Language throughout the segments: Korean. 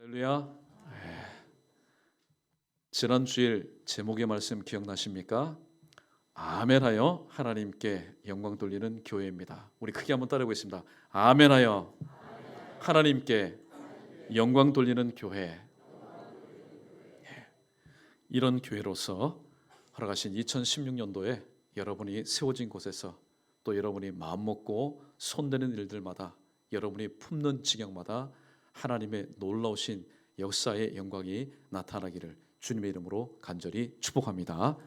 할렐루야. 지난 주일 제목의 말씀 기억나십니까? 아멘하여 하나님께 영광 돌리는 교회입니다. 우리 크게 한번 따라 보겠습니다. 아멘하여 하나님께 영광 돌리는 교회. 이런 교회로서 허락하신 2016년도에 여러분이 세워진 곳에서 또 여러분이 마음먹고 손대는 일들마다 여러분이 품는 지경마다 하나님의 놀라우신 역사의 영광이 나타나기를 주님의 이름으로 간절히 축복합니다.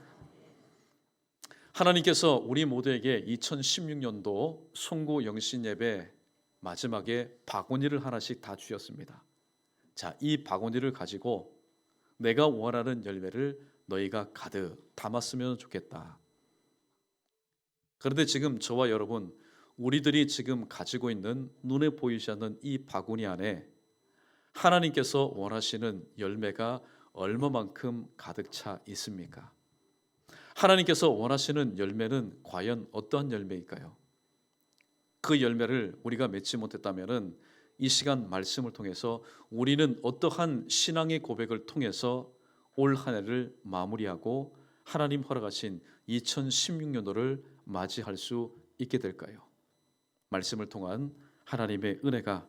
하나님께서 우리 모두에게 2016년도 송구 영신 예배 마지막에 바구니를 하나씩 다 주셨습니다. 자, 이 바구니를 가지고 내가 원하는 열매를 너희가 가득 담았으면 좋겠다. 그런데 지금 저와 여러분, 우리들이 지금 가지고 있는 눈에 보이지 않는 이 바구니 안에 하나님께서 원하시는 열매가 얼마만큼 가득 차 있습니까? 하나님께서 원하시는 열매는 과연 어떠한 열매일까요? 그 열매를 우리가 맺지 못했다면 이 시간 말씀을 통해서 우리는 어떠한 신앙의 고백을 통해서 올 한 해를 마무리하고 하나님 허락하신 2016년도를 맞이할 수 있게 될까요? 말씀을 통한 하나님의 은혜가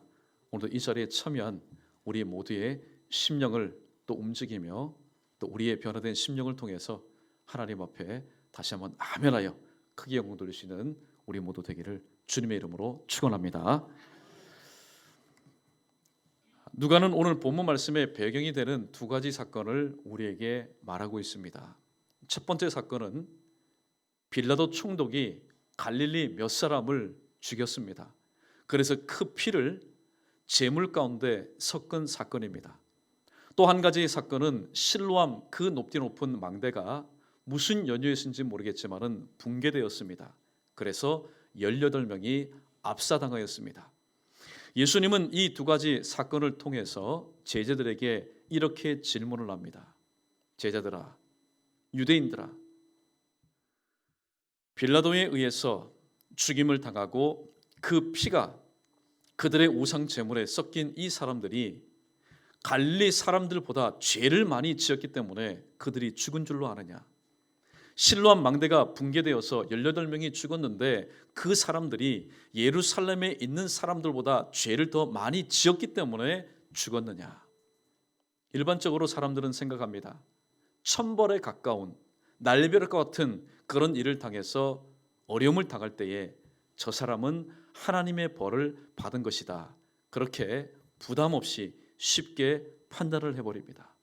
오늘도 이 자리에 참여한 우리 모두의 심령을 또 움직이며 또 우리의 변화된 심령을 통해서 하나님 앞에 다시 한번 아멘하여 크게 영광 돌리시는 우리 모두 되기를 주님의 이름으로 축원합니다. 누가는 오늘 본문 말씀의 배경이 되는 두 가지 사건을 우리에게 말하고 있습니다. 첫 번째 사건은 빌라도 총독이 갈릴리 몇 사람을 죽였습니다. 그래서 그 피를 제물 가운데 섞은 사건입니다. 또 한 가지 사건은 실로암 그 높디 높은 망대가 무슨 연유였는지 모르겠지만은 붕괴되었습니다. 그래서 18명이 압사당하였습니다. 예수님은 이 두 가지 사건을 통해서 제자들에게 이렇게 질문을 합니다. 제자들아, 유대인들아, 빌라도에 의해서 죽임을 당하고 그 피가 그들의 우상 제물에 섞인 이 사람들이 갈릴리 사람들보다 죄를 많이 지었기 때문에 그들이 죽은 줄로 아느냐? 실로암 망대가 붕괴되어서 18명이 죽었는데 그 사람들이 예루살렘에 있는 사람들보다 죄를 더 많이 지었기 때문에 죽었느냐? 일반적으로 사람들은 생각합니다. 천벌에 가까운 날벼락과 같은 그런 일을 당해서 어려움을 당할 때에 저 사람은 하나님의 벌을 받은 것이다. 그렇게 부담 없이 쉽게 판단을 해버립니다.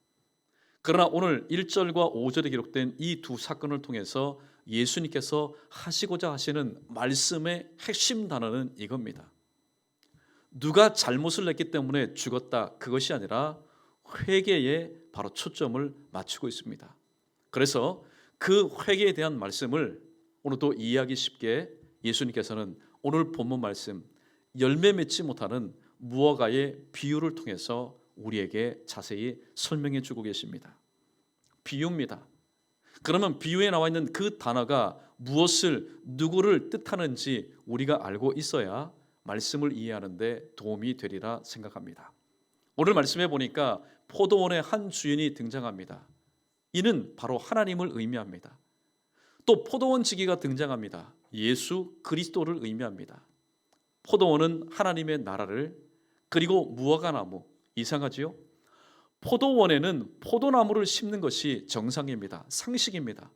그러나 오늘 1절과 5절에 기록된 이 두 사건을 통해서 예수님께서 하시고자 하시는 말씀의 핵심 단어는 이겁니다. 누가 잘못을 했기 때문에 죽었다, 그것이 아니라 회개에 바로 초점을 맞추고 있습니다. 그래서 그 회개에 대한 말씀을 오늘도 이해하기 쉽게 예수님께서는 오늘 본문 말씀 열매 맺지 못하는 무화과의 비유를 통해서 우리에게 자세히 설명해 주고 계십니다. 비유입니다. 그러면 비유에 나와 있는 그 단어가 무엇을 누구를 뜻하는지 우리가 알고 있어야 말씀을 이해하는데 도움이 되리라 생각합니다. 오늘 말씀해 보니까 포도원의 한 주인이 등장합니다. 이는 바로 하나님을 의미합니다. 또 포도원 지기가 등장합니다. 예수 그리스도를 의미합니다. 포도원은 하나님의 나라를, 그리고 무화과나무, 이상하지요? 포도원에는 포도나무를 심는 것이 정상입니다. 상식입니다.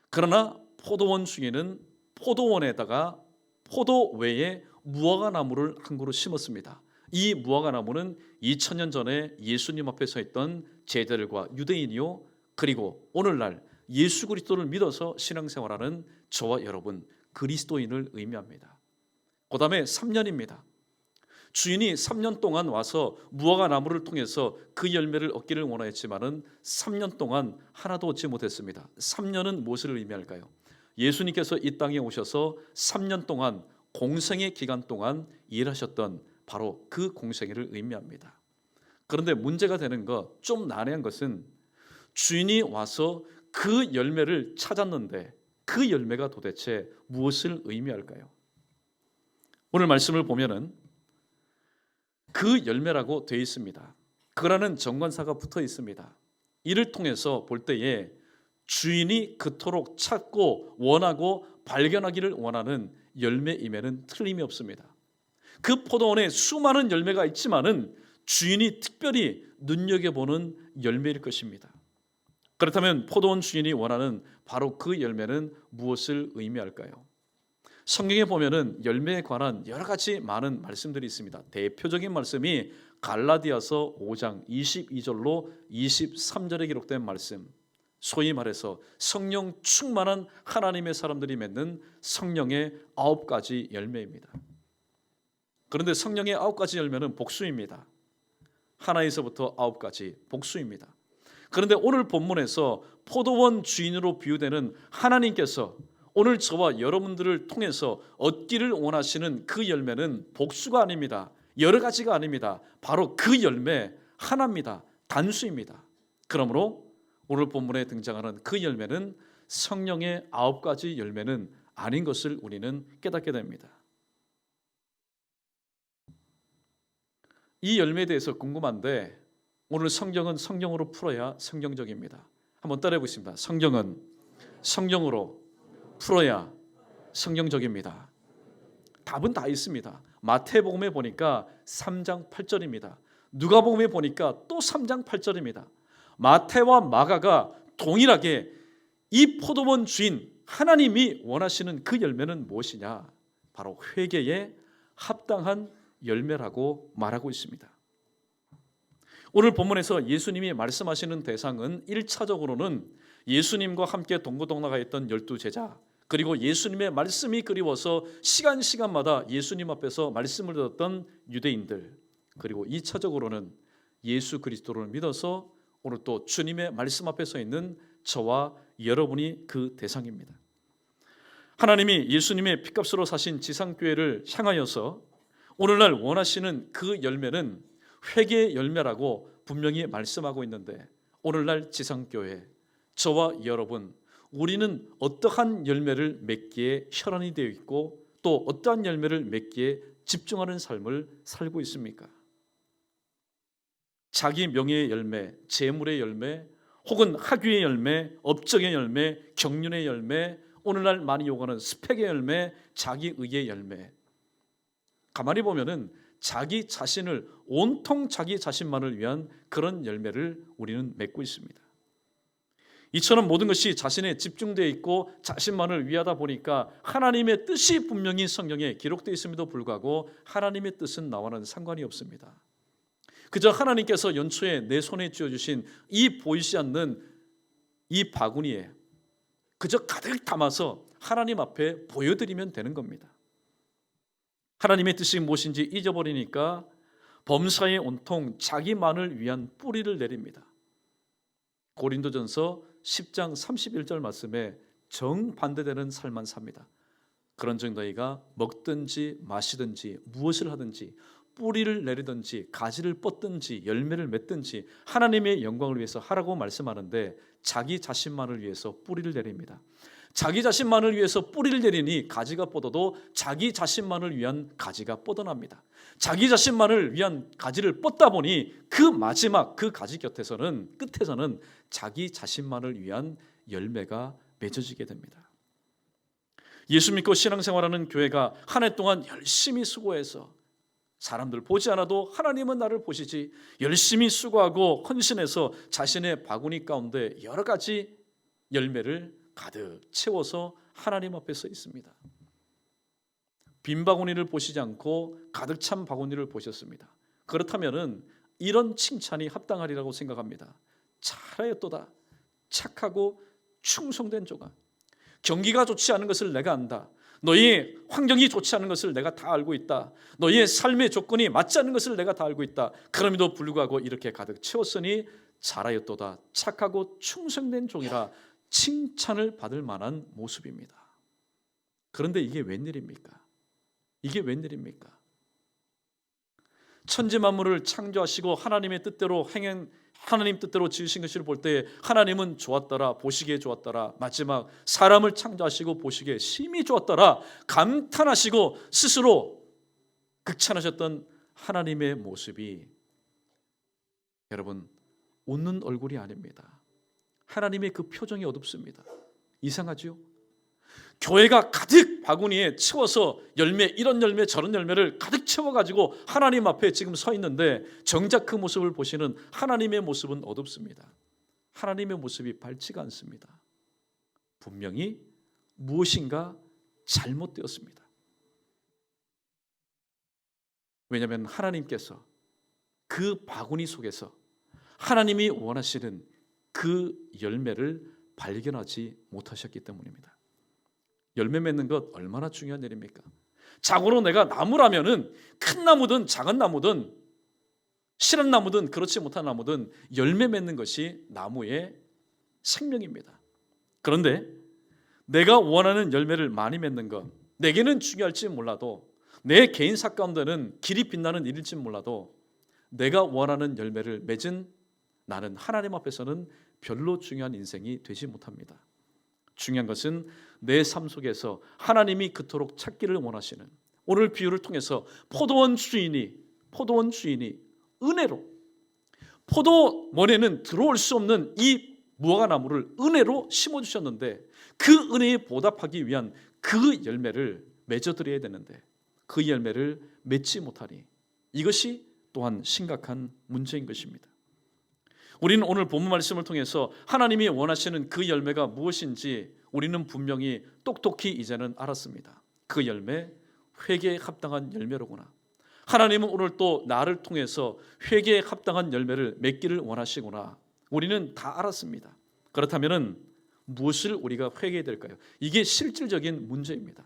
그러나 포도원 중에는 포도원에다가 포도 외에 무화과나무를 한 그루 심었습니다. 이 무화과나무는 2000년 전에 예수님 앞에 서 있던 제자들과 유대인이요, 그리고 오늘날 예수 그리스도를 믿어서 신앙생활하는 저와 여러분 그리스도인을 의미합니다. 그 다음에 3년입니다. 주인이 3년 동안 와서 무화과 나무를 통해서 그 열매를 얻기를 원하였지만은 3년 동안 하나도 얻지 못했습니다. 3년은 무엇을 의미할까요? 예수님께서 이 땅에 오셔서 3년 동안 공생의 기간 동안 일하셨던 바로 그 공생애를 의미합니다. 그런데 문제가 되는 것, 좀 난해한 것은 주인이 와서 그 열매를 찾았는데 그 열매가 도대체 무엇을 의미할까요? 오늘 말씀을 보면은 그 열매라고 되어 있습니다. 그라는 정관사가 붙어 있습니다. 이를 통해서 볼 때에 주인이 그토록 찾고 원하고 발견하기를 원하는 열매임에는 틀림이 없습니다. 그 포도원에 수많은 열매가 있지만은 주인이 특별히 눈여겨보는 열매일 것입니다. 그렇다면 포도원 주인이 원하는 바로 그 열매는 무엇을 의미할까요? 성경에 보면은 열매에 관한 여러 가지 많은 말씀들이 있습니다. 대표적인 말씀이 갈라디아서 5장 22절로 23절에 기록된 말씀, 소위 말해서 성령 충만한 하나님의 사람들이 맺는 성령의 9가지 열매입니다. 그런데 성령의 9가지 열매는 복수입니다. 하나에서부터 9가지 복수입니다. 그런데 오늘 본문에서 포도원 주인으로 비유되는 하나님께서 오늘 저와 여러분들을 통해서 얻기를 원하시는 그 열매는 복수가 아닙니다. 여러 가지가 아닙니다. 바로 그 열매 하나입니다. 단수입니다. 그러므로 오늘 본문에 등장하는 그 열매는 성령의 9가지 열매는 아닌 것을 우리는 깨닫게 됩니다. 이 열매에 대해서 궁금한데 오늘 성경은 성령으로 풀어야 성경적입니다. 한번 따라해 보겠습니다. 성경은 성령으로 풀어야 성경적입니다. 답은 다 있습니다. 마태복음에 보니까 3장 8절입니다. 누가복음에 보니까 또 3장 8절입니다. 마태와 마가가 동일하게 이 포도원 주인 하나님이 원하시는 그 열매는 무엇이냐? 바로 회개에 합당한 열매라고 말하고 있습니다. 오늘 본문에서 예수님이 말씀하시는 대상은 1차적으로는 예수님과 함께 동고동락하 했던 12제자, 그리고 예수님의 말씀이 그리워서 시간마다 예수님 앞에서 말씀을 듣던 유대인들, 그리고 2차적으로는 예수 그리스도를 믿어서 오늘 또 주님의 말씀 앞에 서 있는 저와 여러분이 그 대상입니다. 하나님이 예수님의 피값으로 사신 지상교회를 향하여서 오늘날 원하시는 그 열매는 회개의 열매라고 분명히 말씀하고 있는데 오늘날 지상교회 저와 여러분 우리는 어떠한 열매를 맺기에 혈안이 되어 있고 또 어떠한 열매를 맺기에 집중하는 삶을 살고 있습니까? 자기 명예의 열매, 재물의 열매, 혹은 학위의 열매, 업적의 열매, 경륜의 열매, 오늘날 많이 요구하는 스펙의 열매, 자기의의 열매. 가만히 보면은 자기 자신을 온통 자기 자신만을 위한 그런 열매를 우리는 맺고 있습니다. 이처럼 모든 것이 자신에 집중되어 있고 자신만을 위하다 보니까 하나님의 뜻이 분명히 성경에 기록되어 있음에도 불구하고 하나님의 뜻은 나와는 상관이 없습니다. 그저 하나님께서 연초에 내 손에 쥐어주신 이 보이지 않는 이 바구니에 그저 가득 담아서 하나님 앞에 보여드리면 되는 겁니다. 하나님의 뜻이 무엇인지 잊어버리니까 범사에 온통 자기만을 위한 뿌리를 내립니다. 고린도전서 10장 31절 말씀에 정반대되는 삶만 삽니다. 그런즉 너희가 먹든지 마시든지 무엇을 하든지 뿌리를 내리든지 가지를 뻗든지 열매를 맺든지 하나님의 영광을 위해서 하라고 말씀하는데 자기 자신만을 위해서 뿌리를 내립니다. 자기 자신만을 위해서 뿌리를 내리니 가지가 뻗어도 자기 자신만을 위한 가지가 뻗어납니다. 자기 자신만을 위한 가지를 뻗다 보니 그 마지막 그 가지 끝에서는 자기 자신만을 위한 열매가 맺어지게 됩니다. 예수 믿고 신앙생활하는 교회가 한 해 동안 열심히 수고해서 사람들 보지 않아도 하나님은 나를 보시지 열심히 수고하고 헌신해서 자신의 바구니 가운데 여러 가지 열매를 가득 채워서 하나님 앞에 서 있습니다. 빈 바구니를 보시지 않고 가득 찬 바구니를 보셨습니다. 그렇다면 이런 칭찬이 합당하리라고 생각합니다. 잘하였도다. 착하고 충성된 조가. 경기가 좋지 않은 것을 내가 안다. 너희 환경이 좋지 않은 것을 내가 다 알고 있다. 너희의 삶의 조건이 맞지 않는 것을 내가 다 알고 있다. 그럼에도 불구하고 이렇게 가득 채웠으니 잘하였도다. 착하고 충성된 종이라 칭찬을 받을 만한 모습입니다. 그런데 이게 웬일입니까? 이게 웬일입니까? 천지 만물을 창조하시고 하나님의 뜻대로 하나님 뜻대로 지으신 것을 볼 때 하나님은 좋았더라, 보시기에 좋았더라. 마지막 사람을 창조하시고 보시기에 심히 좋았더라 감탄하시고 스스로 극찬하셨던 하나님의 모습이 여러분, 웃는 얼굴이 아닙니다. 하나님의 그 표정이 어둡습니다. 이상하죠? 교회가 가득 바구니에 채워서 열매, 이런 열매 저런 열매를 가득 채워가지고 하나님 앞에 지금 서 있는데 정작 그 모습을 보시는 하나님의 모습은 어둡습니다. 하나님의 모습이 밝지가 않습니다. 분명히 무엇인가 잘못되었습니다. 왜냐하면 하나님께서 그 바구니 속에서 하나님이 원하시는 그 열매를 발견하지 못하셨기 때문입니다. 열매 맺는 것 얼마나 중요한 일입니까? 자고로 내가 나무라면은 큰 나무든 작은 나무든 실한 나무든 그렇지 못한 나무든 열매 맺는 것이 나무의 생명입니다. 그런데 내가 원하는 열매를 많이 맺는 것, 내게는 중요할지 몰라도, 내 개인사 가운데는 길이 빛나는 일일지 몰라도 내가 원하는 열매를 맺은 나는 하나님 앞에서는 별로 중요한 인생이 되지 못합니다. 중요한 것은 내 삶 속에서 하나님이 그토록 찾기를 원하시는, 오늘 비유를 통해서 포도원 주인이 은혜로, 포도원에는 들어올 수 없는 이 무화과나무를 은혜로 심어주셨는데 그 은혜에 보답하기 위한 그 열매를 맺어드려야 되는데 그 열매를 맺지 못하니 이것이 또한 심각한 문제인 것입니다. 우리는 오늘 본문 말씀을 통해서 하나님이 원하시는 그 열매가 무엇인지 우리는 분명히 똑똑히 이제는 알았습니다. 그 열매, 회개에 합당한 열매로구나. 하나님은 오늘 또 나를 통해서 회개에 합당한 열매를 맺기를 원하시구나. 우리는 다 알았습니다. 그렇다면 무엇을 우리가 회개해야 될까요? 이게 실질적인 문제입니다.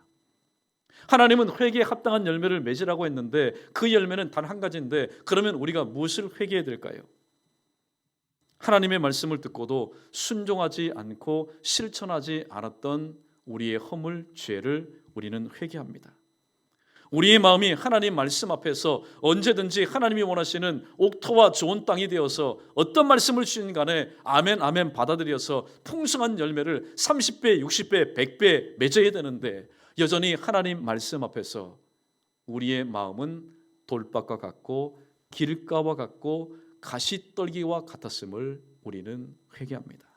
하나님은 회개에 합당한 열매를 맺으라고 했는데 그 열매는 단 한 가지인데 그러면 우리가 무엇을 회개해야 될까요? 하나님의 말씀을 듣고도 순종하지 않고 실천하지 않았던 우리의 허물, 죄를 우리는 회개합니다. 우리의 마음이 하나님 말씀 앞에서 언제든지 하나님이 원하시는 옥토와 좋은 땅이 되어서 어떤 말씀을 주시는 간에 아멘 아멘 받아들여서 풍성한 열매를 30배, 60배, 100배 맺어야 되는데 여전히 하나님 말씀 앞에서 우리의 마음은 돌밭과 같고 길가와 같고 가시떨기와 같았음을 우리는 회개합니다.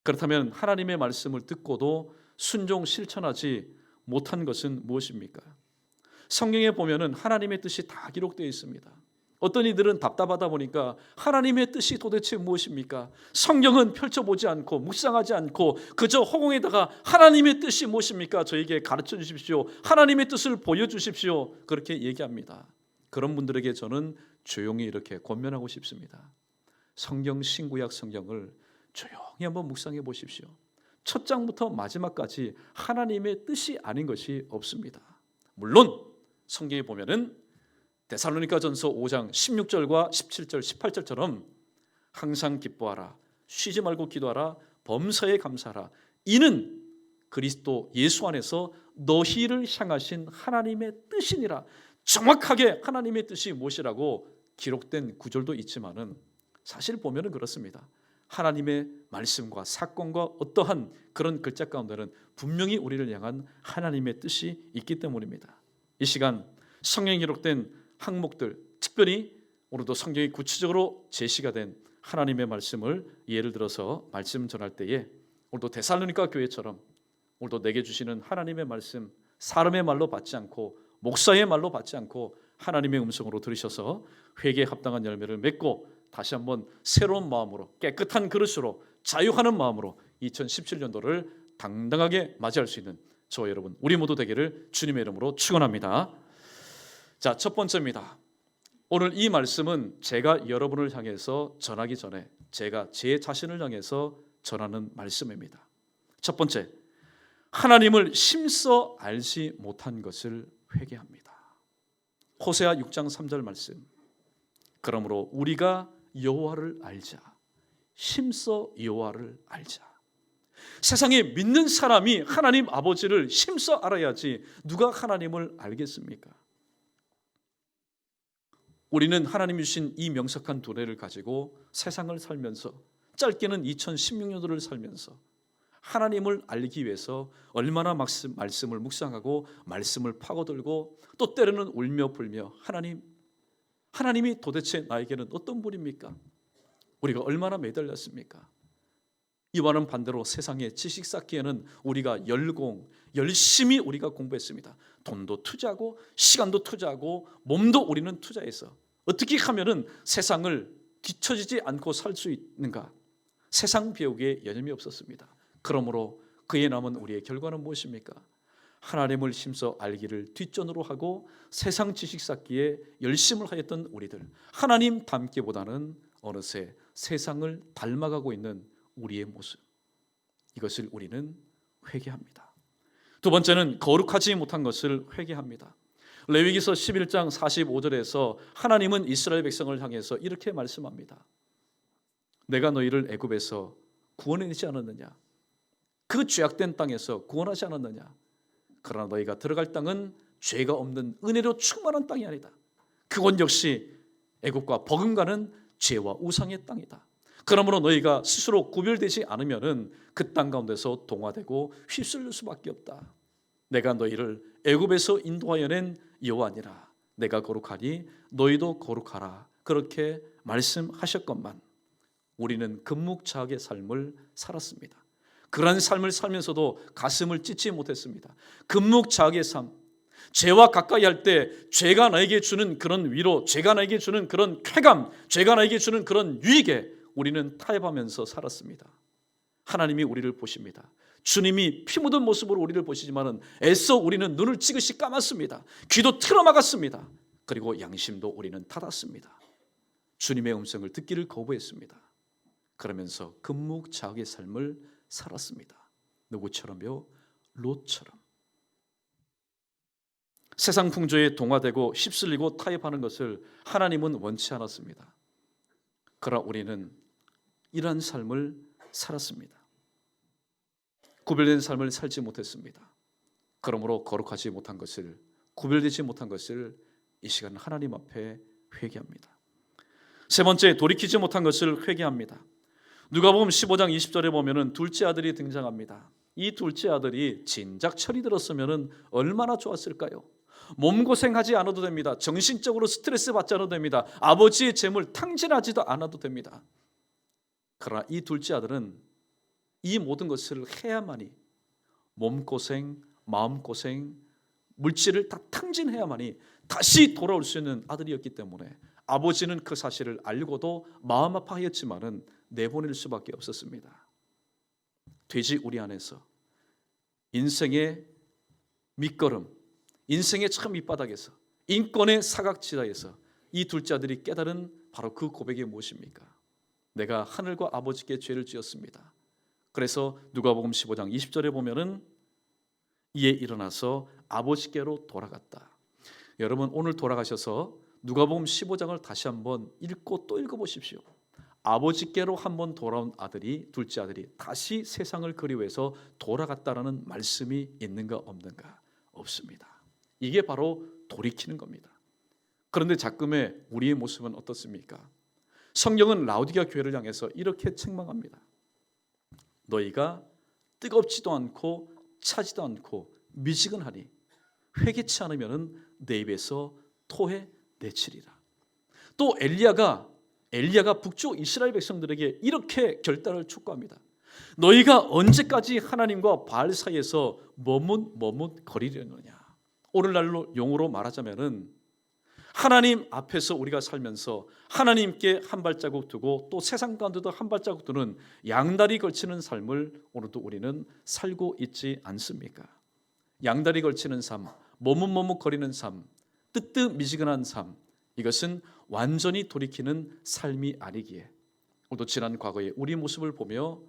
그렇다면 하나님의 말씀을 듣고도 순종 실천하지 못한 것은 무엇입니까? 성경에 보면은 하나님의 뜻이 다 기록되어 있습니다. 어떤 이들은 답답하다 보니까 하나님의 뜻이 도대체 무엇입니까? 성경은 펼쳐보지 않고 묵상하지 않고 그저 허공에다가 하나님의 뜻이 무엇입니까? 저에게 가르쳐 주십시오. 하나님의 뜻을 보여주십시오. 그렇게 얘기합니다. 그런 분들에게 저는 조용히 이렇게 권면하고 싶습니다. 성경 신구약 성경을 조용히 한번 묵상해 보십시오. 첫 장부터 마지막까지 하나님의 뜻이 아닌 것이 없습니다. 물론 성경에 보면은 데살로니가전서 5장 16절과 17절, 18절처럼 항상 기뻐하라, 쉬지 말고 기도하라, 범사에 감사하라. 이는 그리스도 예수 안에서 너희를 향하신 하나님의 뜻이니라. 정확하게 하나님의 뜻이 무엇이라고 기록된 구절도 있지만은 사실 보면은 그렇습니다. 하나님의 말씀과 사건과 어떠한 그런 글자 가운데는 분명히 우리를 향한 하나님의 뜻이 있기 때문입니다. 이 시간 성경에 기록된 항목들, 특별히 오늘도 성경이 구체적으로 제시가 된 하나님의 말씀을 예를 들어서 말씀 전할 때에 오늘도 데살로니가 교회처럼 오늘도 내게 주시는 하나님의 말씀 사람의 말로 받지 않고 목사의 말로 받지 않고 하나님의 음성으로 들으셔서 회개에 합당한 열매를 맺고 다시 한번 새로운 마음으로 깨끗한 그릇으로 자유하는 마음으로 2017년도를 당당하게 맞이할 수 있는 저와 여러분 우리 모두 되기를 주님의 이름으로 축원합니다. 자, 첫 번째입니다. 오늘 이 말씀은 제가 여러분을 향해서 전하기 전에 제가 제 자신을 향해서 전하는 말씀입니다. 첫 번째, 하나님을 심써 알지 못한 것을 회개합니다. 호세아 6장 3절 말씀. 그러므로 우리가 여호와를 알자. 심써 여호와를 알자. 세상에 믿는 사람이 하나님 아버지를 심써 알아야지 누가 하나님을 알겠습니까? 우리는 하나님이 주신 이 명석한 두뇌를 가지고 세상을 살면서 짧게는 2016년도를 살면서 하나님을 알기 위해서 얼마나 말씀을 묵상하고 말씀을 파고들고 또 때로는 울며 불며 하나님이 도대체 나에게는 어떤 분입니까? 우리가 얼마나 매달렸습니까? 이와는 반대로 세상의 지식 쌓기에는 우리가 열심히 우리가 공부했습니다. 돈도 투자하고 시간도 투자하고 몸도 우리는 투자해서 어떻게 하면은 세상을 뒤처지지 않고 살 수 있는가? 세상 배우기에 여념이 없었습니다. 그러므로 그에 남은 우리의 결과는 무엇입니까? 하나님을 힘써 알기를 뒷전으로 하고 세상 지식 쌓기에 열심을 하였던 우리들, 하나님 닮기보다는 어느새 세상을 닮아가고 있는 우리의 모습, 이것을 우리는 회개합니다. 두 번째는 거룩하지 못한 것을 회개합니다. 레위기서 11장 45절에서 하나님은 이스라엘 백성을 향해서 이렇게 말씀합니다. 내가 너희를 애굽에서 구원해내지 않았느냐? 그 죄악된 땅에서 구원하지 않았느냐? 그러나 너희가 들어갈 땅은 죄가 없는 은혜로 충만한 땅이 아니다. 그곳 역시 애굽과 버금가는 죄와 우상의 땅이다. 그러므로 너희가 스스로 구별되지 않으면은 그 땅 가운데서 동화되고 휩쓸릴 수밖에 없다. 내가 너희를 애굽에서 인도하여 낸 여호와니라. 내가 거룩하니 너희도 거룩하라. 그렇게 말씀하셨건만 우리는 금묵자학의 삶을 살았습니다. 그러한 삶을 살면서도 가슴을 찢지 못했습니다. 금묵자학의 삶, 죄와 가까이 할 때 죄가 나에게 주는 그런 위로, 죄가 나에게 주는 그런 쾌감, 죄가 나에게 주는 그런 유익에 우리는 타협하면서 살았습니다. 하나님이 우리를 보십니다. 주님이 피 묻은 모습으로 우리를 보시지만은 애써 우리는 눈을 찌그시 감았습니다. 귀도 틀어막았습니다. 그리고 양심도 우리는 닫았습니다. 주님의 음성을 듣기를 거부했습니다. 그러면서 금묵자학의 삶을 살았습니다. 누구처럼요? 롯처럼. 세상 풍조에 동화되고 휩쓸리고 타협하는 것을 하나님은 원치 않았습니다. 그러나 우리는 이러한 삶을 살았습니다. 구별된 삶을 살지 못했습니다. 그러므로 거룩하지 못한 것을, 구별되지 못한 것을 이 시간 하나님 앞에 회개합니다. 세 번째, 돌이키지 못한 것을 회개합니다. 누가복음 15장 20절에 보면은 둘째 아들이 등장합니다. 이 둘째 아들이 진작 철이 들었으면은 얼마나 좋았을까요? 몸고생하지 않아도 됩니다. 정신적으로 스트레스 받지 않아도 됩니다. 아버지의 재물 탕진하지도 않아도 됩니다. 그러나 이 둘째 아들은 이 모든 것을 해야만이, 몸고생, 마음고생, 물질을 다 탕진해야만이 다시 돌아올 수 있는 아들이었기 때문에 아버지는 그 사실을 알고도 마음 아파하였지만은 내보낼 수밖에 없었습니다. 돼지우리 안에서 인생의 밑거름, 인생의 참 밑바닥에서, 인권의 사각지대에서 이 둘째 아들이 깨달은 바로 그 고백이 무엇입니까? 내가 하늘과 아버지께 죄를 지었습니다. 그래서 누가복음 15장 20절에 보면은 이에 일어나서 아버지께로 돌아갔다. 여러분 오늘 돌아가셔서 누가복음 15장을 다시 한번 읽고 또 읽어보십시오. 아버지께로 한번 돌아온 아들이, 둘째 아들이 다시 세상을 그리워해서 돌아갔다라는 말씀이 있는가 없는가? 없습니다. 이게 바로 돌이키는 겁니다. 그런데 자금의 우리의 모습은 어떻습니까? 성경은 라오디게아 교회를 향해서 이렇게 책망합니다. 너희가 뜨겁지도 않고 차지도 않고 미지근하니 회개치 않으면 내 입에서 토해 내치리라. 또 엘리야가 북쪽 이스라엘 백성들에게 이렇게 결단을 촉구합니다. 너희가 언제까지 하나님과 바알 사이에서 머뭇거리려느냐. 오늘날로 용어로 말하자면은 하나님 앞에서 우리가 살면서 하나님께 한 발자국 두고 또 세상 가운데도 한 발자국 두는 양다리 걸치는 삶을 오늘도 우리는 살고 있지 않습니까? 양다리 걸치는 삶, 머뭇거리는 삶, 뜨뜻미지근한 삶, 이것은 완전히 돌이키는 삶이 아니기에 오늘도 지난 과거의 우리 모습을 보며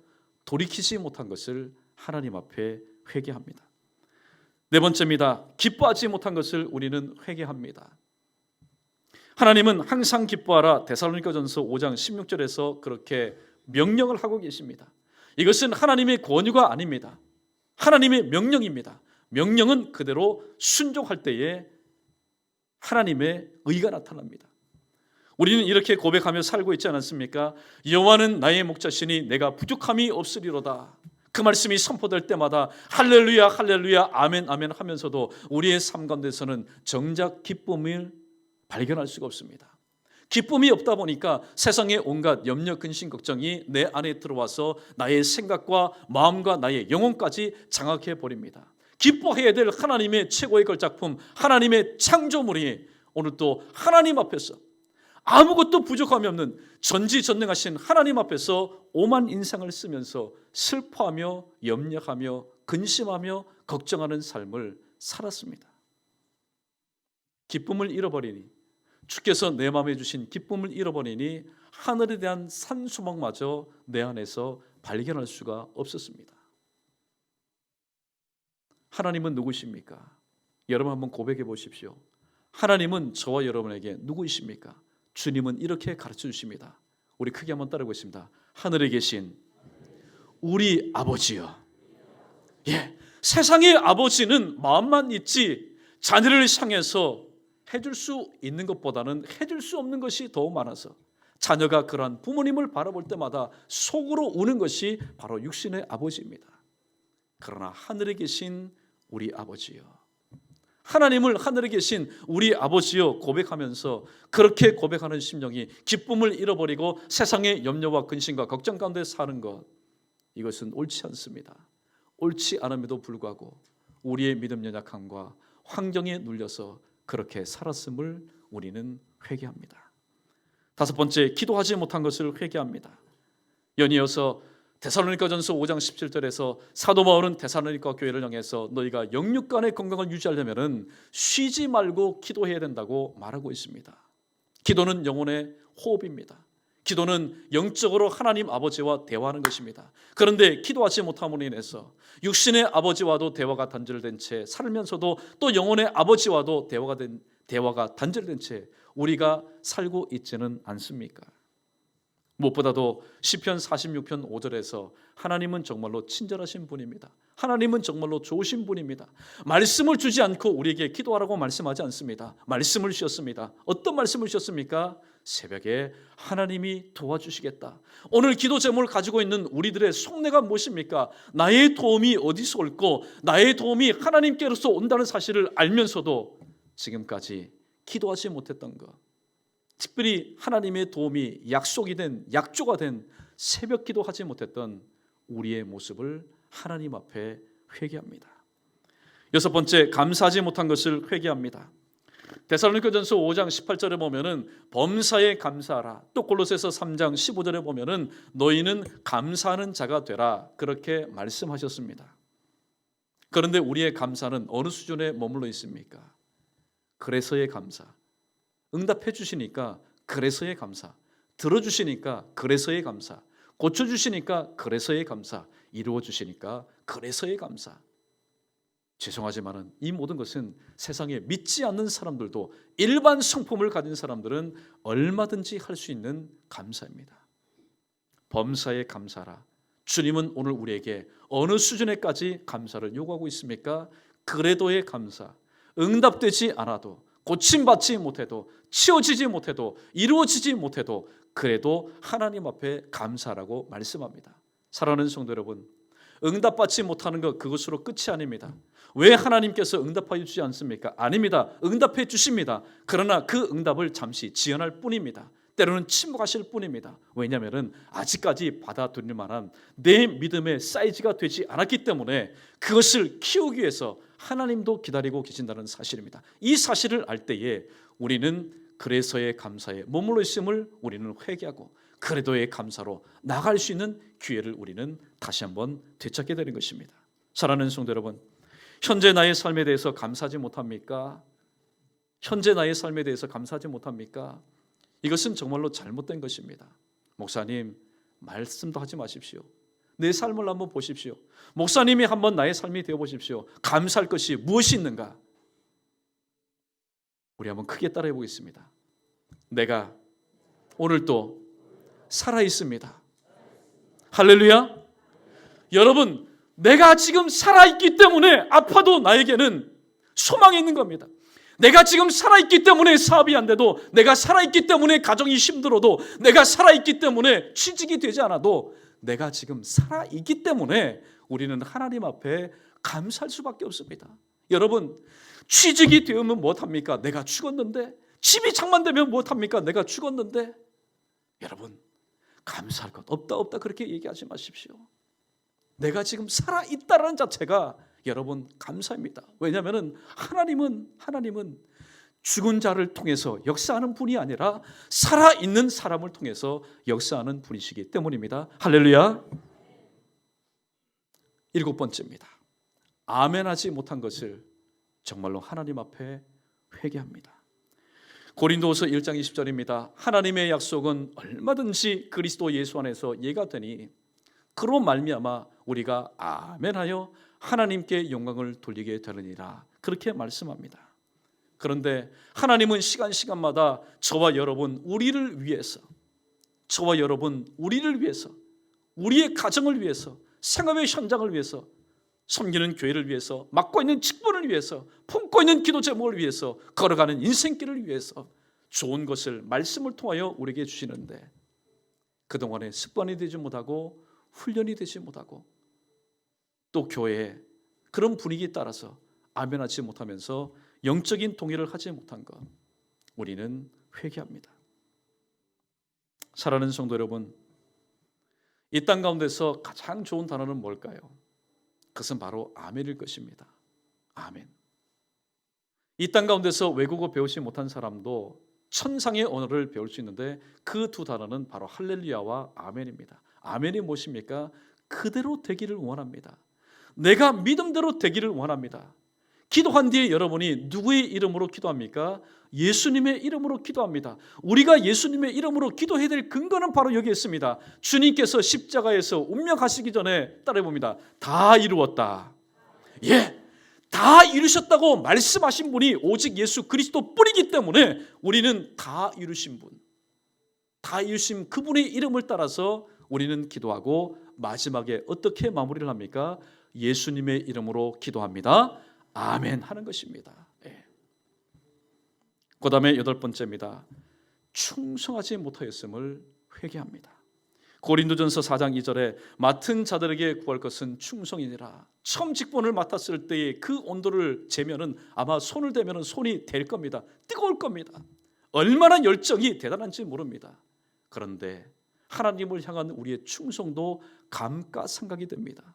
돌이키지 못한 것을 하나님 앞에 회개합니다. 네 번째입니다. 기뻐하지 못한 것을 우리는 회개합니다. 하나님은 항상 기뻐하라 데살로니가전서 5장 16절에서 그렇게 명령을 하고 계십니다. 이것은 하나님의 권유가 아닙니다. 하나님의 명령입니다. 명령은 그대로 순종할 때에 하나님의 의가 나타납니다. 우리는 이렇게 고백하며 살고 있지 않습니까? 여호와는 나의 목자시니 내가 부족함이 없으리로다. 그 말씀이 선포될 때마다 할렐루야 할렐루야 아멘 아멘 하면서도 우리의 삶 가운데서는 정작 기쁨을 발견할 수가 없습니다. 기쁨이 없다 보니까 세상의 온갖 염려, 근심, 걱정이 내 안에 들어와서 나의 생각과 마음과 나의 영혼까지 장악해 버립니다. 기뻐해야 될 하나님의 최고의 걸작품, 하나님의 창조물이 오늘 또 하나님 앞에서 아무것도 부족함이 없는 전지전능하신 하나님 앞에서 오만 인상을 쓰면서 슬퍼하며 염려하며 근심하며 걱정하는 삶을 살았습니다. 기쁨을 잃어버리니, 주께서 내 마음에 주신 기쁨을 잃어버리니 하늘에 대한 산소망마저 내 안에서 발견할 수가 없었습니다. 하나님은 누구십니까? 여러분 한번 고백해 보십시오. 하나님은 저와 여러분에게 누구이십니까? 주님은 이렇게 가르쳐 주십니다. 우리 크게 한번 따라하겠습니다. 하늘에 계신 우리 아버지여. 예, 세상의 아버지는 마음만 있지 자녀를 향해서 해줄 수 있는 것보다는 해줄 수 없는 것이 더 많아서 자녀가 그러한 부모님을 바라볼 때마다 속으로 우는 것이 바로 육신의 아버지입니다. 그러나 하늘에 계신 우리 아버지여, 하나님을 하늘에 계신 우리 아버지여 고백하면서 그렇게 고백하는 심령이 기쁨을 잃어버리고 세상의 염려와 근심과 걱정 가운데 사는 것, 이것은 옳지 않습니다. 옳지 않음에도 불구하고 우리의 믿음 연약함과 환경에 눌려서 그렇게 살았음을 우리는 회개합니다. 다섯 번째, 기도하지 못한 것을 회개합니다. 연이어서 데살로니가전서 5장 17절에서 사도 바울은 데살로니가 교회를 향해서 너희가 영육간의 건강을 유지하려면 쉬지 말고 기도해야 된다고 말하고 있습니다. 기도는 영혼의 호흡입니다. 기도는 영적으로 하나님 아버지와 대화하는 것입니다. 그런데 기도하지 못함으로 인해서 육신의 아버지와도 대화가 단절된 채 살면서도 또 영혼의 아버지와도 대화가 단절된 채 우리가 살고 있지는 않습니까? 무엇보다도 시편 46편 5절에서 하나님은 정말로 친절하신 분입니다. 하나님은 정말로 좋으신 분입니다. 말씀을 주지 않고 우리에게 기도하라고 말씀하지 않습니다. 말씀을 주셨습니다. 어떤 말씀을 주셨습니까? 새벽에 하나님이 도와주시겠다. 오늘 기도 제목을 가지고 있는 우리들의 속내가 무엇입니까? 나의 도움이 어디서 올고 나의 도움이 하나님께로서 온다는 사실을 알면서도 지금까지 기도하지 못했던 것, 특별히 하나님의 도움이 약속이 된, 약조가 된 새벽 기도하지 못했던 우리의 모습을 하나님 앞에 회개합니다. 여섯 번째, 감사하지 못한 것을 회개합니다. 데살로니가전서 5장 18절에 보면은 범사에 감사하라. 또 골로새서 3장 15절에 보면은 너희는 감사하는 자가 되라. 그렇게 말씀하셨습니다. 그런데 우리의 감사는 어느 수준에 머물러 있습니까? 그래서의 감사. 응답해 주시니까 그래서의 감사, 들어주시니까 그래서의 감사, 고쳐주시니까 그래서의 감사, 이루어주시니까 그래서의 감사. 죄송하지만 이 모든 것은 세상에 믿지 않는 사람들도 일반 성품을 가진 사람들은 얼마든지 할 수 있는 감사입니다. 범사에 감사라. 주님은 오늘 우리에게 어느 수준에까지 감사를 요구하고 있습니까? 그래도의 감사. 응답되지 않아도, 고침받지 못해도, 치워지지 못해도, 이루어지지 못해도 그래도 하나님 앞에 감사라고 말씀합니다. 사랑하는 성도 여러분, 응답받지 못하는 것, 그것으로 끝이 아닙니다. 왜 하나님께서 응답하여 주지 않습니까? 아닙니다. 응답해 주십니다. 그러나 그 응답을 잠시 지연할 뿐입니다. 때로는 침묵하실 뿐입니다. 왜냐하면 아직까지 받아들일 만한 내 믿음의 사이즈가 되지 않았기 때문에 그것을 키우기 위해서 하나님도 기다리고 계신다는 사실입니다. 이 사실을 알 때에 우리는 그래서의 감사에 머물러 있음을 우리는 회개하고 그래도의 감사로 나갈 수 있는 기회를 우리는 다시 한번 되찾게 되는 것입니다. 사랑하는 성도 여러분, 현재 나의 삶에 대해서 감사하지 못합니까? 현재 나의 삶에 대해서 감사하지 못합니까? 이것은 정말로 잘못된 것입니다. 목사님, 말씀도 하지 마십시오. 내 삶을 한번 보십시오. 목사님이 한번 나의 삶이 되어보십시오. 감사할 것이 무엇이 있는가? 우리 한번 크게 따라해 보겠습니다. 내가 오늘도 살아있습니다. 할렐루야. 여러분, 내가 지금 살아있기 때문에 아파도 나에게는 소망이 있는 겁니다. 내가 지금 살아있기 때문에 사업이 안 돼도, 내가 살아있기 때문에 가정이 힘들어도, 내가 살아있기 때문에 취직이 되지 않아도, 내가 지금 살아있기 때문에 우리는 하나님 앞에 감사할 수밖에 없습니다. 여러분, 취직이 되면 못합니까? 내가 죽었는데, 집이 장만되면 무엇합니까? 내가 죽었는데. 여러분, 감사할 것 없다 그렇게 얘기하지 마십시오. 내가 지금 살아있다는 자체가 여러분 감사입니다. 왜냐하면 하나님은 죽은 자를 통해서 역사하는 분이 아니라 살아있는 사람을 통해서 역사하는 분이시기 때문입니다. 할렐루야. 7번째입니다. 아멘하지 못한 것을 정말로 하나님 앞에 회개합니다. 고린도후서 1장 20절입니다. 하나님의 약속은 얼마든지 그리스도 예수 안에서 예가 되니 그로 말미암아 우리가 아멘하여 하나님께 영광을 돌리게 되느니라. 그렇게 말씀합니다. 그런데 하나님은 시간마다 저와 여러분 우리를 위해서, 우리의 가정을 위해서, 생업의 현장을 위해서, 섬기는 교회를 위해서, 맡고 있는 직분을 위해서, 품고 있는 기도 제목을 위해서, 걸어가는 인생길을 위해서 좋은 것을 말씀을 통하여 우리에게 주시는데 그동안에 습관이 되지 못하고 훈련이 되지 못하고 또 교회에 그런 분위기에 따라서 아멘하지 못하면서 영적인 동의를 하지 못한 것, 우리는 회개합니다. 사랑하는 성도 여러분, 이 땅 가운데서 가장 좋은 단어는 뭘까요? 그것은 바로 아멘일 것입니다. 아멘. 이 땅 가운데서 외국어 배우지 못한 사람도 천상의 언어를 배울 수 있는데 그 두 단어는 바로 할렐루야와 아멘입니다. 아멘이 무엇입니까? 그대로 되기를 원합니다. 내가 믿음대로 되기를 원합니다. 기도한 뒤에 여러분이 누구의 이름으로 기도합니까? 예수님의 이름으로 기도합니다. 우리가 예수님의 이름으로 기도해야 될 근거는 바로 여기 있습니다. 주님께서 십자가에서 운명하시기 전에 따라해봅니다. 다 이루었다. 다 이루셨다고 말씀하신 분이 오직 예수 그리스도 뿐이기 때문에 우리는 다 이루신 분, 다 이루신 그분의 이름을 따라서 우리는 기도하고 마지막에 어떻게 마무리를 합니까? 예수님의 이름으로 기도합니다. 아멘 하는 것입니다. 그 다음에 8번째입니다. 충성하지 못하였음을 회개합니다. 고린도전서 4장 2절에 맡은 자들에게 구할 것은 충성이니라. 처음 직분을 맡았을 때의 그 온도를 재면은 아마 손을 대면은 손이 될 겁니다. 뜨거울 겁니다. 얼마나 열정이 대단한지 모릅니다. 그런데 하나님을 향한 우리의 충성도 감가상각이 됩니다.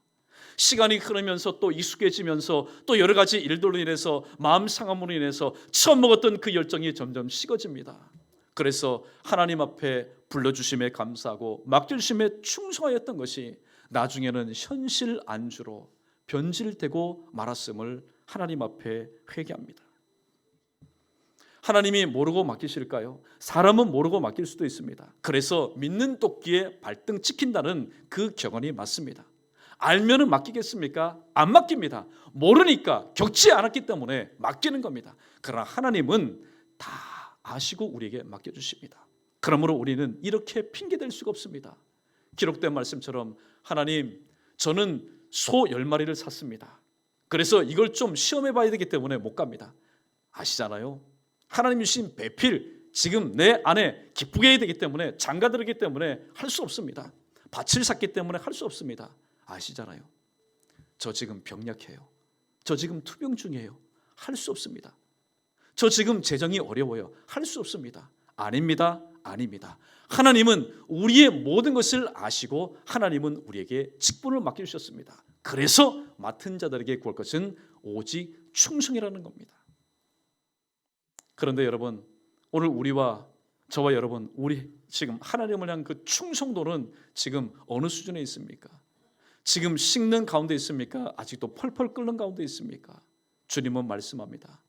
시간이 흐르면서 또 익숙해지면서 또 여러 가지 일들로 인해서 마음 상함으로 인해서 처음 먹었던 그 열정이 점점 식어집니다. 그래서 하나님 앞에 불러주심에 감사하고 맡겨주심에 충성하였던 것이 나중에는 현실 안주로 변질되고 말았음을 하나님 앞에 회개합니다. 하나님이 모르고 맡기실까요? 사람은 모르고 맡길 수도 있습니다. 그래서 믿는 도끼에 발등 찍힌다는 그 격언이 맞습니다. 알면은 맡기겠습니까? 안 맡깁니다. 모르니까 겪지 않았기 때문에 맡기는 겁니다. 그러나 하나님은 다 아시고 우리에게 맡겨주십니다. 그러므로 우리는 이렇게 핑계댈 수가 없습니다. 기록된 말씀처럼 하나님, 저는 소 10마리를 샀습니다. 그래서 이걸 좀 시험해 봐야 되기 때문에 못 갑니다. 아시잖아요. 하나님 주신 배필 지금 내 안에 기쁘게 해야 되기 때문에 장가들기 때문에 할 수 없습니다. 밭을 샀기 때문에 할 수 없습니다. 아시잖아요. 저 지금 병약해요. 저 지금 투병 중이에요. 할 수 없습니다. 저 지금 재정이 어려워요. 할 수 없습니다. 아닙니다. 하나님은 우리의 모든 것을 아시고 하나님은 우리에게 직분을 맡겨주셨습니다. 그래서 맡은 자들에게 구할 것은 오직 충성이라는 겁니다. 그런데 여러분, 오늘 저와 여러분, 우리 지금 하나님을 향한 그 충성도는 지금 어느 수준에 있습니까? 지금 식는 가운데 있습니까? 아직도 펄펄 끓는 가운데 있습니까? 주님은 말씀합니다.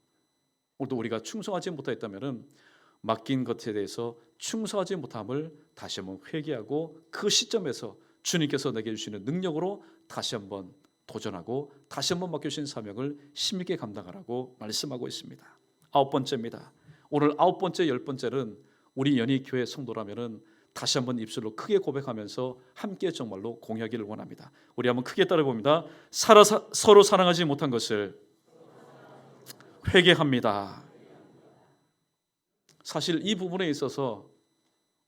오늘도 우리가 충성하지 못했다면 맡긴 것에 대해서 충성하지 못함을 다시 한번 회개하고 그 시점에서 주님께서 내게 주시는 능력으로 다시 한번 도전하고 다시 한번 맡겨주신 사명을 힘있게 감당하라고 말씀하고 있습니다. 9번째입니다. 오늘 9번째, 10번째는 우리 연희교회 성도라면은 다시 한번 입술로 크게 고백하면서 함께 정말로 공유하기를 원합니다. 우리 한번 크게 따라해봅니다. 서로 사랑하지 못한 것을 회개합니다. 사실 이 부분에 있어서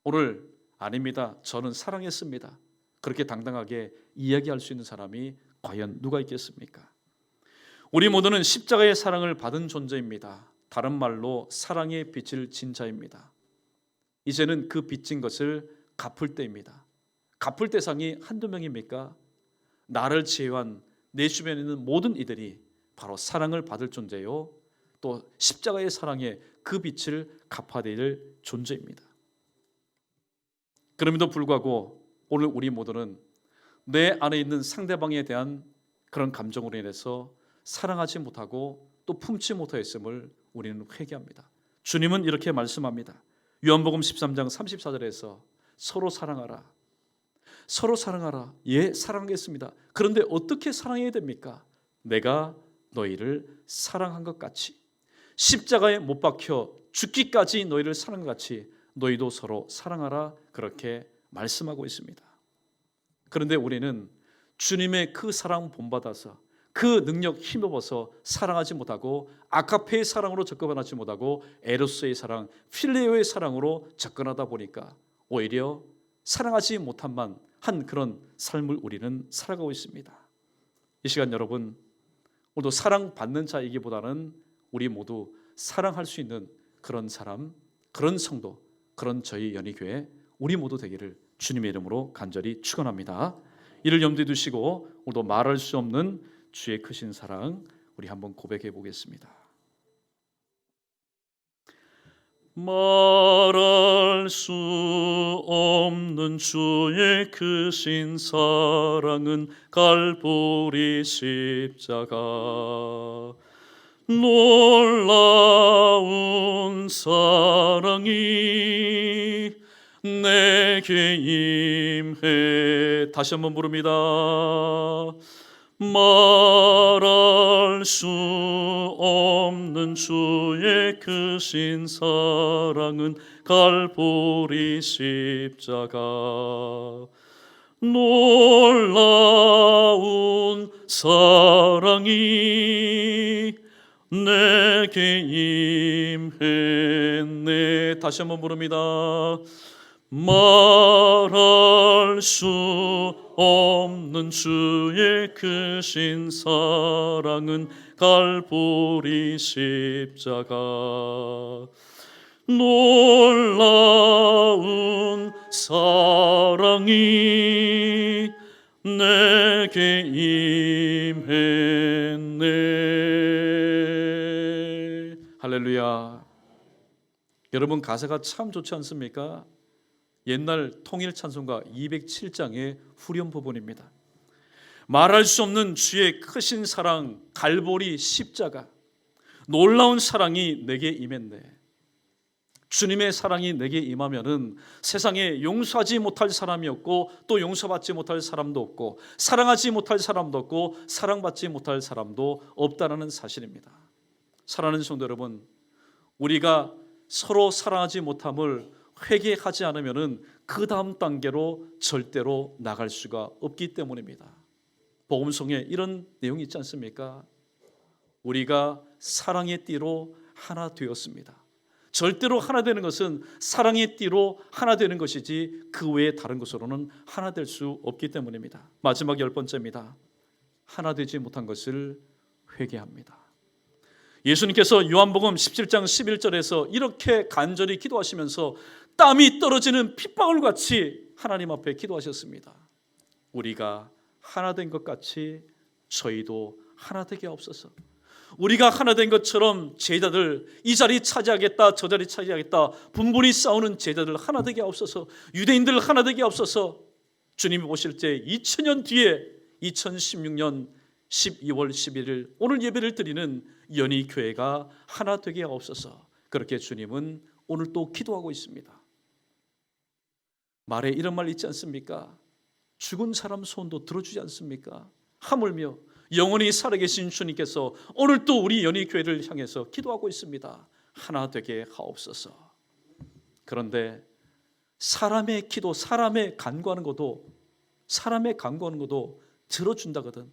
오늘 아닙니다. 저는 사랑했습니다. 그렇게 당당하게 이야기할 수 있는 사람이 과연 누가 있겠습니까? 우리 모두는 십자가의 사랑을 받은 존재입니다. 다른 말로 사랑의 빚을 진 자입니다. 이제는 그 빚진 것을 갚을 때입니다. 갚을 대상이 한두 명입니까? 나를 제외한 내 주변에 있는 모든 이들이 바로 사랑을 받을 존재요, 또 십자가의 사랑에 그 빚을 갚아야 될 존재입니다. 그럼에도 불구하고 오늘 우리 모두는 내 안에 있는 상대방에 대한 그런 감정으로 인해서 사랑하지 못하고 또 품지 못하였음을 우리는 회개합니다. 주님은 이렇게 말씀합니다. 요한복음 13장 34절에서 서로 사랑하라. 서로 사랑하라. 예, 사랑하겠습니다. 그런데 어떻게 사랑해야 됩니까? 내가 너희를 사랑한 것 같이, 십자가에 못 박혀 죽기까지 너희를 사랑한 것 같이 너희도 서로 사랑하라, 그렇게 말씀하고 있습니다. 그런데 우리는 주님의 그 사랑 본받아서 그 능력 힘입어서 사랑하지 못하고 아카페의 사랑으로 접근하지 못하고 에로스의 사랑, 필레오의 사랑으로 접근하다 보니까 오히려 사랑하지 못한 그런 삶을 우리는 살아가고 있습니다. 이 시간 여러분, 오늘도 사랑받는 자이기보다는 우리 모두 사랑할 수 있는 그런 사람, 그런 성도, 그런 저희 연희교회 우리 모두 되기를 주님의 이름으로 간절히 축원합니다. 이를 염두에 두시고 오늘도 말할 수 없는 주의 크신 사랑 우리 한번 고백해 보겠습니다. 말할 수 없는 주의 크신 사랑은 갈보리 십자가, 놀라운 사랑이 내게 임해. 다시 한번 부릅니다. 말할 수 없는 주의 크신 사랑은 갈보리 십자가, 놀라운 사랑이 내게 임했네. 다시 한번 부릅니다. 말할 수 없는 주의 크신 사랑은 갈보리 십자가, 놀라운 사랑이 내게 임했네. 할렐루야. 여러분, 가사가 참 좋지 않습니까? 옛날 통일 찬송가 207장의 후렴 부분입니다. 말할 수 없는 주의 크신 사랑, 갈보리 십자가, 놀라운 사랑이 내게 임했네. 주님의 사랑이 내게 임하면은 세상에 용서하지 못할 사람이 없고 또 용서받지 못할 사람도 없고 사랑하지 못할 사람도 없고 사랑받지 못할 사람도 없다는 사실입니다. 사랑하는 성도 여러분, 우리가 서로 사랑하지 못함을 회개하지 않으면은 그 다음 단계로 절대로 나갈 수가 없기 때문입니다. 복음성에 이런 내용이 있지 않습니까? 우리가 사랑의 띠로 하나 되었습니다. 절대로 하나 되는 것은 사랑의 띠로 하나 되는 것이지 그 외에 다른 것으로는 하나 될 수 없기 때문입니다. 마지막 10번째입니다. 하나 되지 못한 것을 회개합니다. 예수님께서 요한복음 17장 11절에서 이렇게 간절히 기도하시면서 땀이 떨어지는 핏방울같이 하나님 앞에 기도하셨습니다. 우리가 하나 된 것 같이 저희도 하나 되게 하옵소서. 우리가 하나 된 것처럼 제자들 이 자리 차지하겠다 저 자리 차지하겠다 분분히 싸우는 제자들 하나 되게 하옵소서. 유대인들 하나 되게 하옵소서. 주님이 오실 때 2000년 뒤에 2016년 12월 11일 오늘 예배를 드리는 연희교회가 하나 되게 하옵소서. 그렇게 주님은 오늘 또 기도하고 있습니다. 말에 이런 말 있지 않습니까? 죽은 사람 소원도 들어주지 않습니까? 하물며 영원히 살아계신 주님께서 오늘 또 우리 연희교회를 향해서 기도하고 있습니다. 하나 되게 하옵소서. 그런데 사람의 기도, 사람의 간구하는 것도 들어준다거든.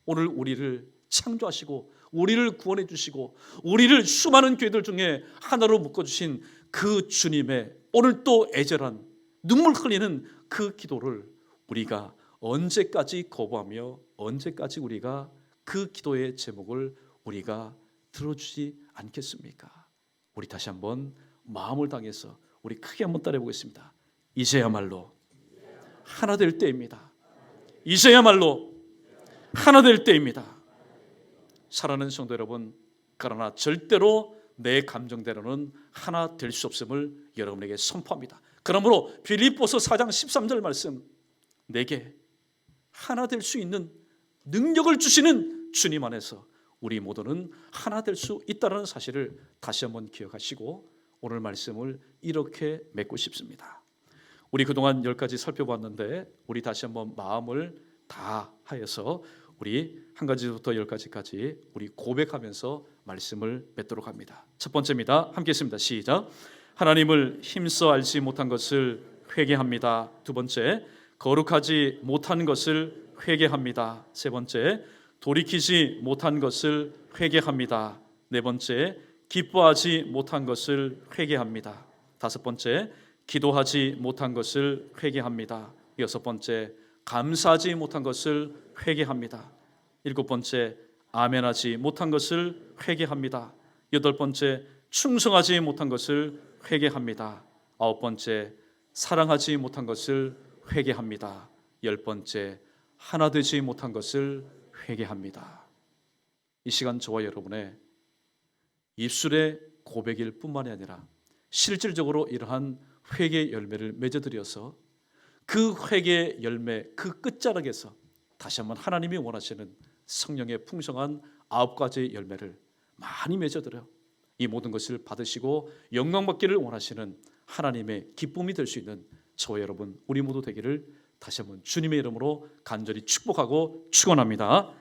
오늘 우리를 창조하시고 우리를 구원해 주시고 우리를 수많은 교회들 중에 하나로 묶어주신 그 주님의 오늘 또 애절한 눈물 흘리는 그 기도를 우리가 언제까지 거부하며 언제까지 우리가 그 기도의 제목을 우리가 들어주지 않겠습니까? 우리 다시 한번 마음을 다해서 우리 크게 한번 따라해 보겠습니다. 이제야말로 하나 될 때입니다. 이제야말로 하나 될 때입니다. 사랑하는 성도 여러분, 그러나 절대로 내 감정대로는 하나 될 수 없음을 여러분에게 선포합니다. 그러므로 빌립보서 4장 13절 말씀, 내게 하나 될 수 있는 능력을 주시는 주님 안에서 우리 모두는 하나 될 수 있다는 사실을 다시 한번 기억하시고 오늘 말씀을 이렇게 맺고 싶습니다. 우리 그동안 10가지 살펴봤는데 우리 다시 한번 마음을 다하여서 우리 한 가지부터 10가지까지 우리 고백하면서 말씀을 맺도록 합니다. 첫 번째입니다. 함께 했습니다. 시작. 하나님을 힘써 알지 못한 것을 회개합니다. 두 번째, 거룩하지 못한 것을 회개합니다. 세 번째, 돌이키지 못한 것을 회개합니다. 네 번째, 기뻐하지 못한 것을 회개합니다. 다섯 번째, 기도하지 못한 것을 회개합니다. 여섯 번째, 감사하지 못한 것을 회개합니다. 일곱 번째, 아멘하지 못한 것을 회개합니다. 여덟 번째, 충성하지 못한 것을 회개합니다. 아홉 번째, 사랑하지 못한 것을 회개합니다. 열 번째, 하나 되지 못한 것을 회개합니다. 이 시간 저와 여러분의 입술의 고백일 뿐만이 아니라 실질적으로 이러한 회개 열매를 맺어드려서 그 회개 열매 그 끝자락에서 다시 한번 하나님이 원하시는 성령의 풍성한 9가지 열매를 많이 맺어드려 이 모든 것을 받으시고 영광받기를 원하시는 하나님의 기쁨이 될 수 있는 저와 여러분 우리 모두 되기를 다시 한번 주님의 이름으로 간절히 축복하고 축원합니다.